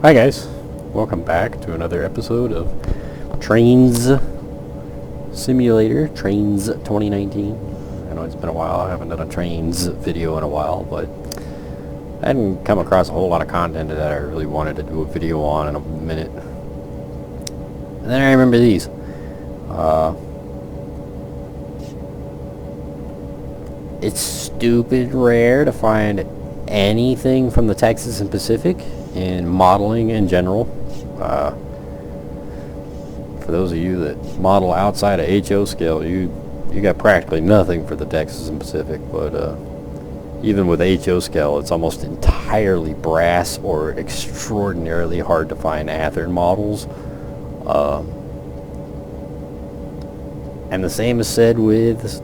Hi guys, welcome back to another episode of Trainz Simulator, Trainz 2019. I know it's been a while, I haven't done a Trainz video in a while, but I hadn't come across a whole lot of content that I really wanted to do a video on in a minute. And then I remember these. It's stupid rare to find anything from the Texas and Pacific in modeling in general. For those of you that model outside of HO scale, you got practically nothing for the Texas and Pacific, but even with HO scale, it's almost entirely brass or extraordinarily hard to find Athearn models. And the same is said with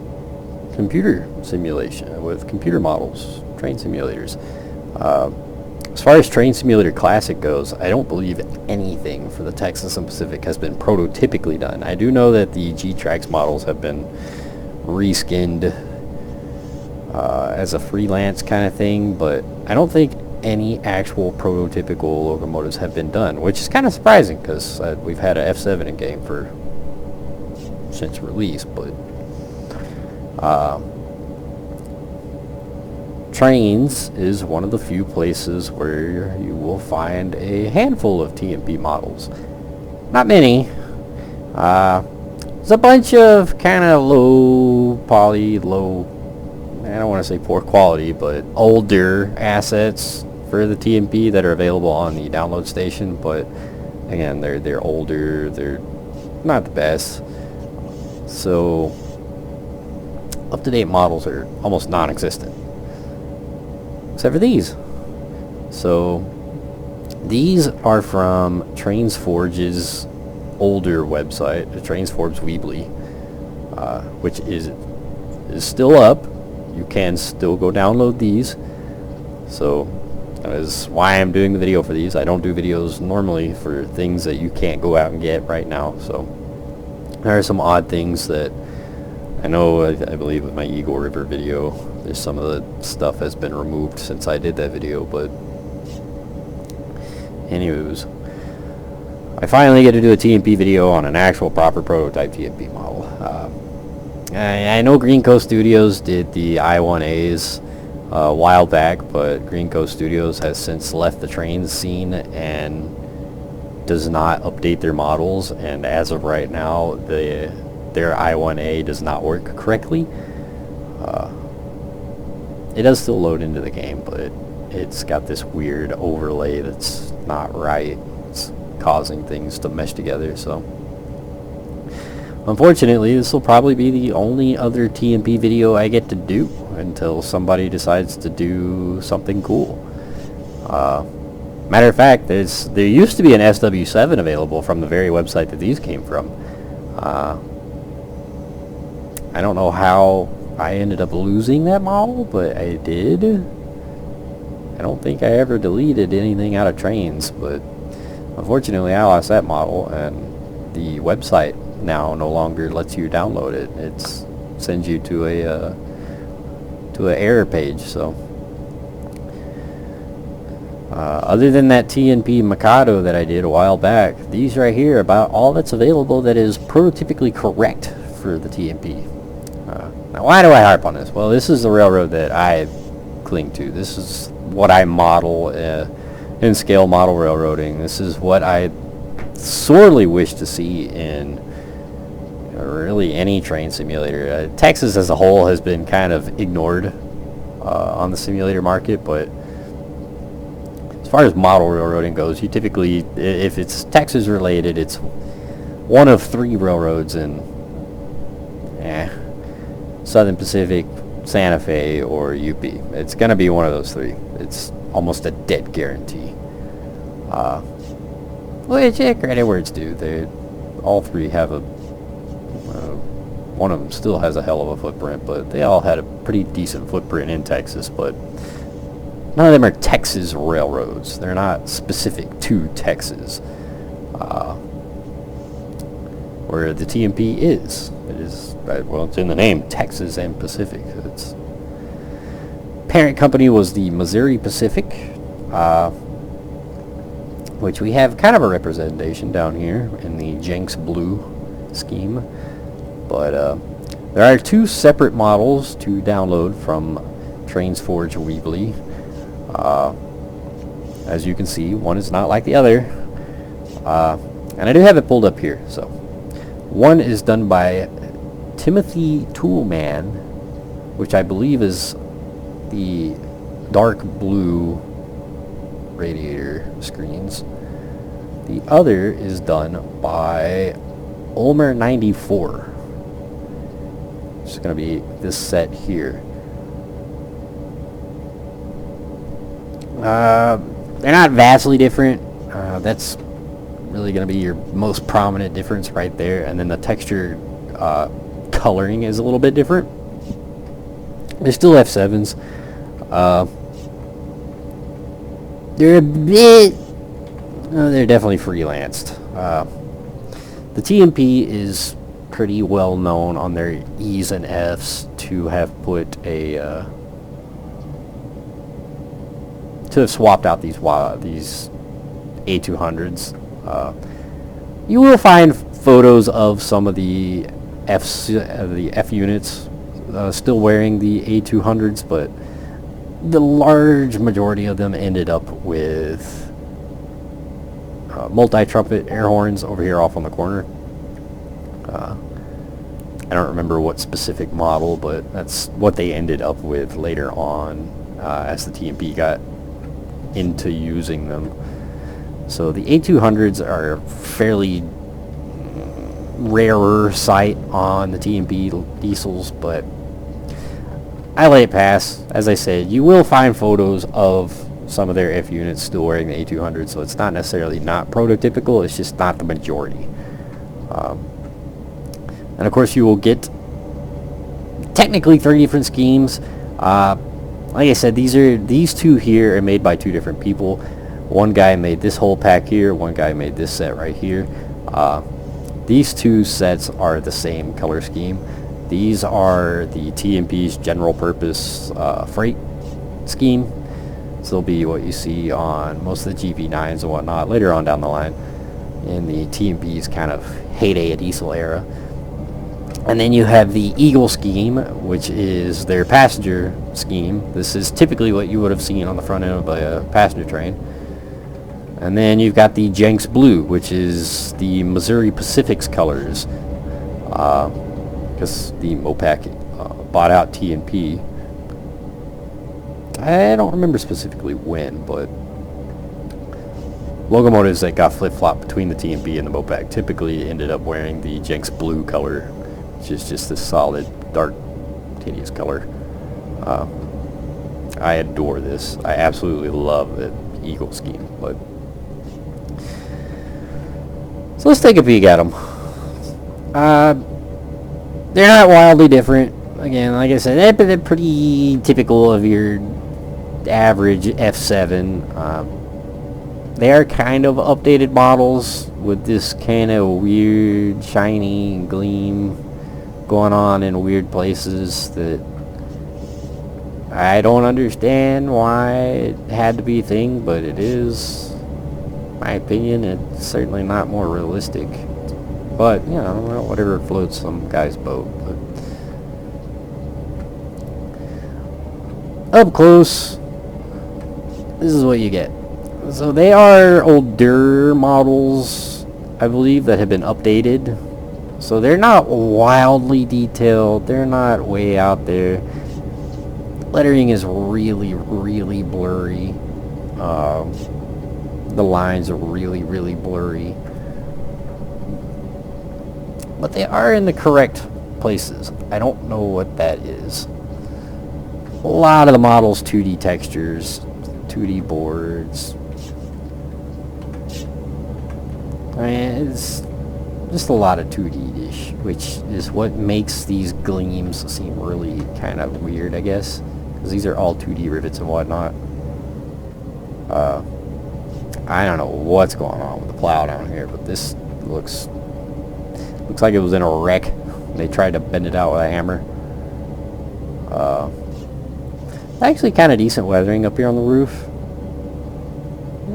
computer simulation, with computer models, train simulators. As far as Train Simulator Classic goes, I don't believe anything for the Texas and Pacific has been prototypically done. I do know that the G-Trax models have been reskinned as a freelance kind of thing, but I don't think any actual prototypical locomotives have been done, which is kind of surprising because we've had a F7 in game since release, but Trainz is one of the few places where you will find a handful of TMP models. Not many. There's a bunch of kind of low poly, I don't want to say poor quality, but older assets for the TMP that are available on the download station, but again, they're older, they're not the best. So up-to-date models are almost non-existent, except for these. So these are from Trainz Forge's older website, the Trainz Forge Weebly, which is still up. You can still go download these. So that is why I'm doing the video for these. I don't do videos normally for things that you can't go out and get right now. So there are some odd things that I know. I believe with my Eagle River video, there's some of the stuff has been removed since I did that video, but anyways, I finally get to do a TMP video on an actual proper prototype TMP model. I know Green Coast Studios did the I-1As a while back, but Green Coast Studios has since left the Trainz scene and does not update their models, and as of right now, their I-1A does not work correctly. It does still load into the game, but it's got this weird overlay that's not right. It's causing things to mesh together, so unfortunately this will probably be the only other TMP video I get to do until somebody decides to do something cool. Matter of fact, there used to be an SW7 available from the very website that these came from. I don't know how I ended up losing that model, but I did. I don't think I ever deleted anything out of Trainz, but unfortunately I lost that model, and the website now no longer lets you download it. It sends you to an error page. So other than that TNP Mikado that I did a while back, these right here are about all that's available that is prototypically correct for the TMP. Now, why do I harp on this? Well, this is the railroad that I cling to. This is what I model in scale model railroading. This is what I sorely wish to see in really any train simulator. Texas as a whole has been kind of ignored on the simulator market, but as far as model railroading goes, you typically, if it's Texas related, it's one of three railroads in Southern Pacific, Santa Fe, or UP. It's going to be one of those three. It's almost a dead guarantee. Which, credit where it's due. All three have one of them still has a hell of a footprint, but they all had a pretty decent footprint in Texas, but none of them are Texas railroads. They're not specific to Texas. Where the TMP is. It is, well, it's in the name, Texas and Pacific. Its parent company was the Missouri Pacific. which we have kind of a representation down here in the Jenks Blue scheme. But there are two separate models to download from Trainz Forge Weebly. As you can see, one is not like the other. And I do have it pulled up here. So one is done by Timothy Toolman, which I believe is the dark blue radiator screens. The other is done by Ulmer 94. It's going to be this set here. They're not vastly different. That's really going to be your most prominent difference right there. And then the texture coloring is a little bit different. They're still F7s. They're a bit... they're definitely freelanced. The TMP is pretty well known on their E's and F's to have put a... to have swapped out these A200s. You will find photos of some of the F units still wearing the A200s, but the large majority of them ended up with multi-trumpet air horns over here off on the corner. I don't remember what specific model, but that's what they ended up with later on as the TMP got into using them. So the A200s are fairly rarer sight on the TMP diesels, but I let it pass. As I said, you will find photos of some of their F units still wearing the A200, so it's not necessarily not prototypical, it's just not the majority. And of course you will get technically 3 different schemes. Like I said, these two here are made by 2 different people. One guy made this whole pack here, one guy made this set right here. These 2 sets are the same color scheme. These are the TMP's general purpose freight scheme. So they'll be what you see on most of the GP9s and whatnot later on down the line in the TMP's kind of heyday of diesel era. And then you have the Eagle scheme, which is their passenger scheme. This is typically what you would have seen on the front end of a passenger train. And then you've got the Jenks Blue, which is the Missouri Pacific's colors. Because the Mopac bought out TNP. I don't remember specifically when, but locomotives that got flip-flopped between the TNP and the Mopac typically ended up wearing the Jenks Blue color, which is just this solid, dark, hideous color. I adore this. I absolutely love the Eagle scheme. But so let's take a peek at them. They're not wildly different. Again, like I said, they're pretty typical of your average F7. They are kind of updated models with this kind of weird shiny gleam going on in weird places that I don't understand why it had to be a thing, but it is. In my opinion, it's certainly not more realistic. But, you know, whatever floats some guy's boat. But up close, this is what you get. So they are older models, I believe, that have been updated. So they're not wildly detailed. They're not way out there. Lettering is really, really blurry. The lines are really, really blurry. But they are in the correct places. I don't know what that is. A lot of the models, 2D textures, 2D boards. I mean, it's just a lot of 2D-ish, which is what makes these gleams seem really kind of weird, I guess. Because these are all 2D rivets and whatnot. I don't know what's going on with the plow down here, but this looks like it was in a wreck. They tried to bend it out with a hammer. Actually kind of decent weathering up here on the roof.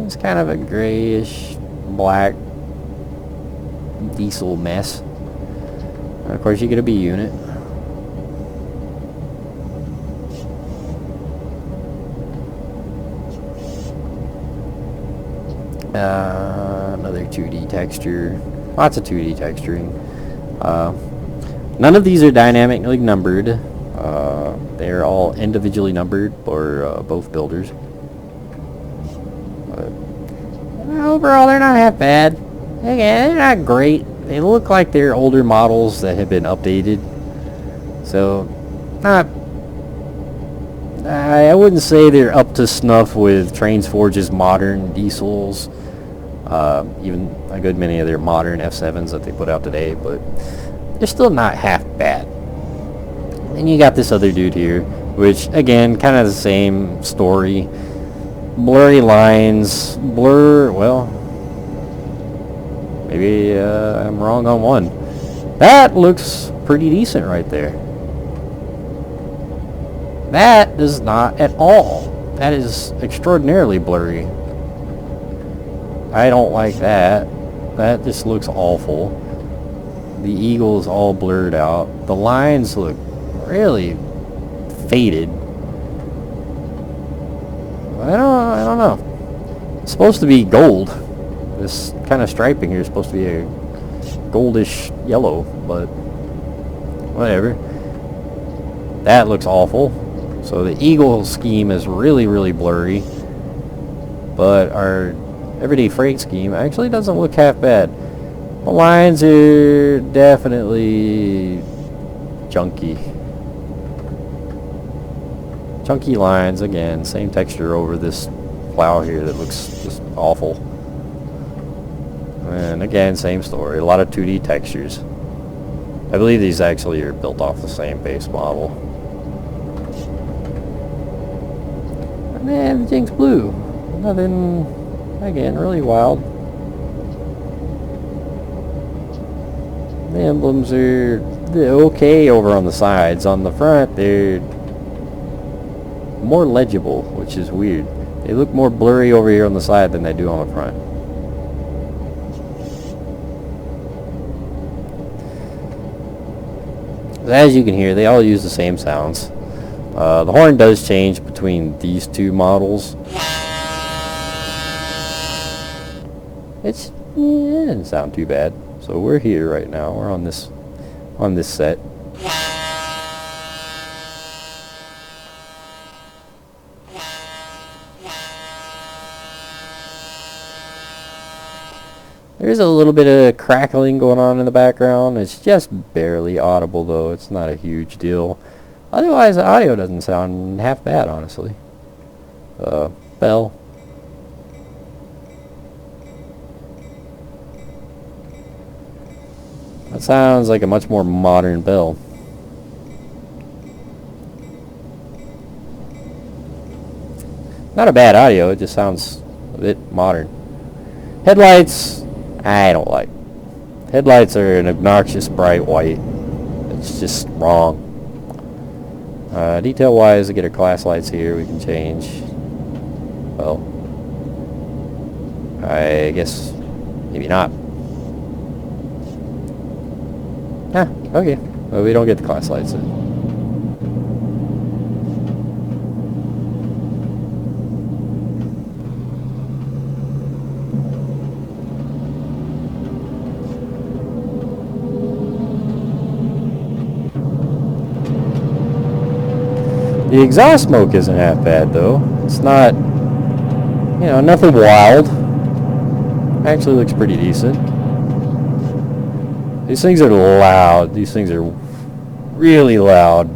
It's kind of a grayish black diesel mess. And of course you get a B unit. Another 2D texture. Lots of 2D texturing. None of these are dynamically numbered. They're all individually numbered for both builders. But overall, they're not half bad. Again, they're not great. They look like they're older models that have been updated. So, not... I wouldn't say they're up to snuff with Trainz Forge's modern diesels. Even a good many of their modern F7s that they put out today, but they're still not half bad. And you got this other dude here, which again, kind of the same story. Blurry lines, well, maybe I'm wrong on one. That looks pretty decent right there. That does not at all. That is extraordinarily blurry. I don't like that. That just looks awful. The eagle is all blurred out. The lines look really faded. I don't know. It's supposed to be gold. This kind of striping here is supposed to be a goldish yellow, but whatever. That looks awful. So the eagle scheme is really, really blurry. But our everyday freight scheme actually doesn't look half bad. The lines are definitely chunky. Chunky lines, again, same texture over this plow here that looks just awful. And again, same story, a lot of 2D textures. I believe these actually are built off the same base model. And then the Jinx Blue. Nothing, again, really wild. The emblems are okay over on the sides. On the front, they're more legible, which is weird. They look more blurry over here on the side than they do on the front. As you can hear, they all use the same sounds. The horn does change between these two models. It didn't sound too bad. So we're here right now. We're on this set. There's a little bit of crackling going on in the background. It's just barely audible though. It's not a huge deal. Otherwise, the audio doesn't sound half bad, honestly. Bell. That sounds like a much more modern bell. Not a bad audio, it just sounds a bit modern. Headlights, I don't like. Headlights are an obnoxious bright white. It's just wrong. Detail wise, to get our class lights here, we can change. Well, I guess maybe not. Okay. Well, we don't get the class lights then. The exhaust smoke isn't half bad though. It's not, you know, nothing wild. Actually looks pretty decent. These things are loud. These things are really loud.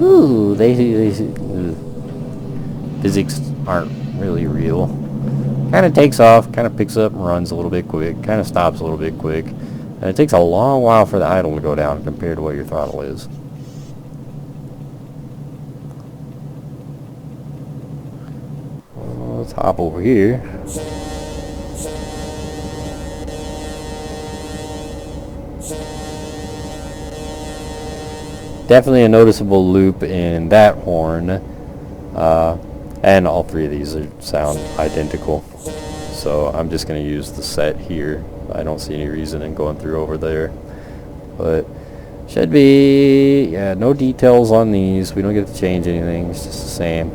Ooh, physics aren't really real. Kind of takes off, kind of picks up and runs a little bit quick, kind of stops a little bit quick, and it takes a long while for the idle to go down compared to what your throttle is. Oh, it's hot. hop over here. Definitely a noticeable loop in that horn, and all three of these sound identical. So I'm just going to use the set here. I don't see any reason in going through over there. But should be, yeah, no details on these. We don't get to change anything. It's just the same.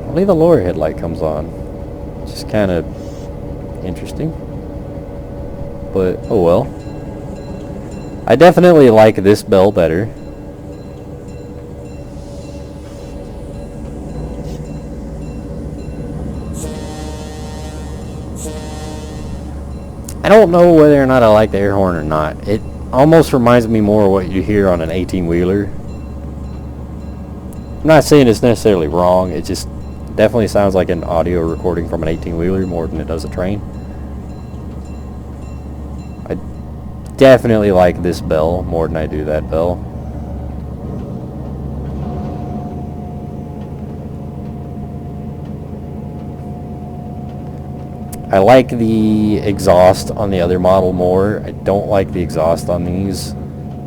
Only the lower headlight comes on. It's just kind of interesting. But, oh well. I definitely like this bell better. I don't know whether or not I like the air horn or not. It almost reminds me more of what you hear on an 18-wheeler. I'm not saying it's necessarily wrong. It just definitely sounds like an audio recording from an 18-wheeler more than it does a train. I definitely like this bell more than I do that bell. I like the exhaust on the other model more. I don't like the exhaust on these.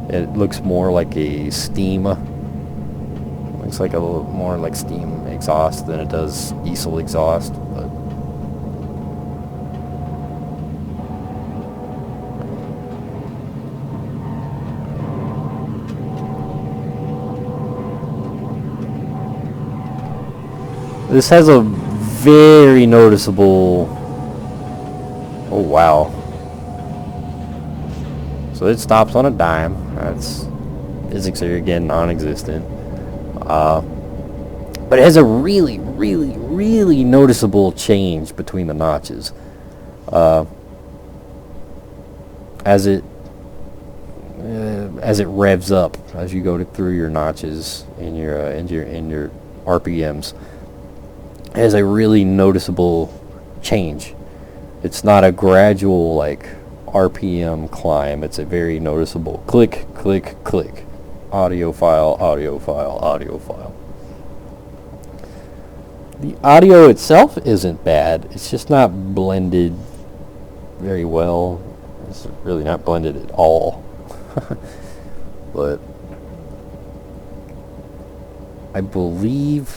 It looks more like a steam. Looks like a little more like steam exhaust than it does diesel exhaust. But this has a very noticeable. Oh wow. So it stops on a dime. That's physics are again non-existent. But it has a really, really, really noticeable change between the notches. As it revs up, as you go through your notches in your RPMs, it has a really noticeable change. It's not a gradual like RPM climb. It's a very noticeable click, click, click. Audio file, audio file, audio file. The audio itself isn't bad. It's just not blended very well. It's really not blended at all. But I believe,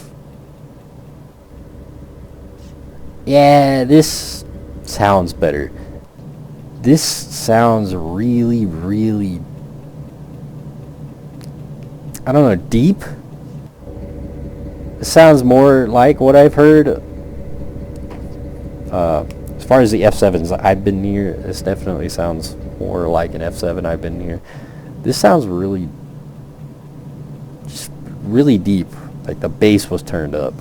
yeah, this sounds better. This sounds really, really, I don't know, deep. It sounds more like what I've heard. As far as the F7s I've been near, this definitely sounds more like an F7 I've been near. This sounds really, just really deep. Like the bass was turned up.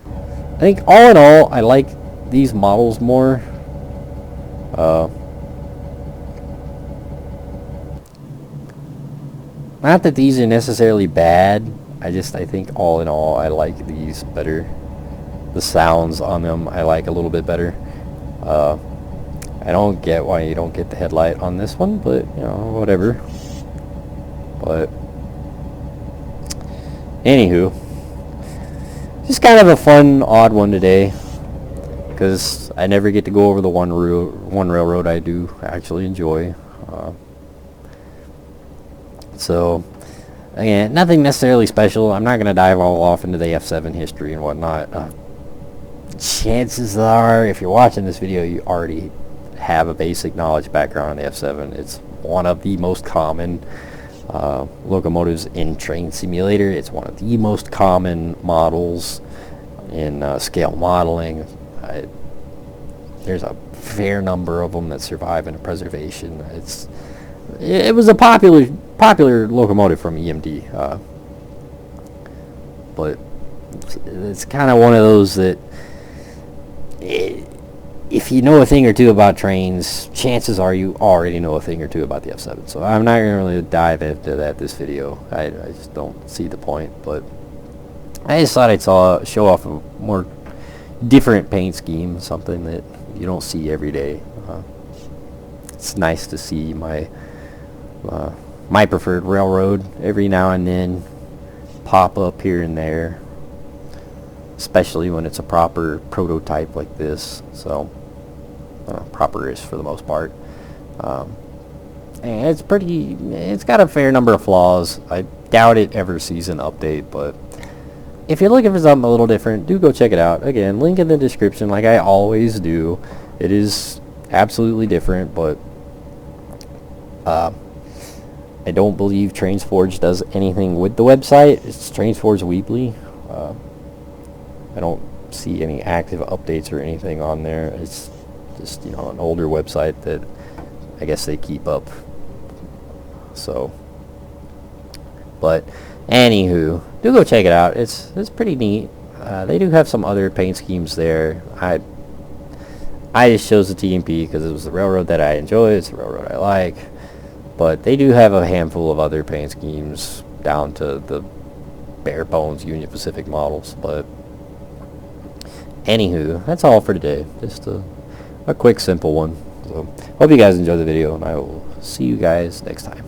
I think all in all, I like these models more. Not that these are necessarily bad. I think all in all, I like these better. The sounds on them, I like a little bit better. I don't get why you don't get the headlight on this one, but you know, whatever. But anywho, just kind of a fun, odd one today, because I never get to go over the one railroad I do actually enjoy. So, again, nothing necessarily special. I'm not going to dive all off into the F7 history and whatnot. Chances are, if you're watching this video, you already have a basic knowledge background on the F7. It's one of the most common locomotives in Train Simulator. It's one of the most common models in scale modeling. There's a fair number of them that survive in preservation. It was a popular locomotive from EMD, but it's kind of one of those that if you know a thing or two about trains, chances are you already know a thing or two about the F7. So I'm not going to really dive into that this video. I just don't see the point, but I just thought I'd show off a more different paint scheme, something that you don't see every day. It's nice to see my preferred railroad every now and then. pop up here and there, especially when it's a proper prototype like this. So proper-ish for the most part. And it's got a fair number of flaws. I doubt it ever sees an update, but if you're looking for something a little different, do go check it out. Again, link in the description like I always do. It is absolutely different, but I don't believe Trainz Forge does anything with the website. It's Trainz Forge Weebly. I don't see any active updates or anything on there. It's just, you know, an older website that I guess they keep up. So, but anywho, do go check it out. It's pretty neat. They do have some other paint schemes there. I just chose the TMP because it was the railroad that I enjoy. It's the railroad I like. But they do have a handful of other paint schemes down to the bare bones Union Pacific models. But anywho, that's all for today. Just a quick, simple one. So hope you guys enjoyed the video, and I will see you guys next time.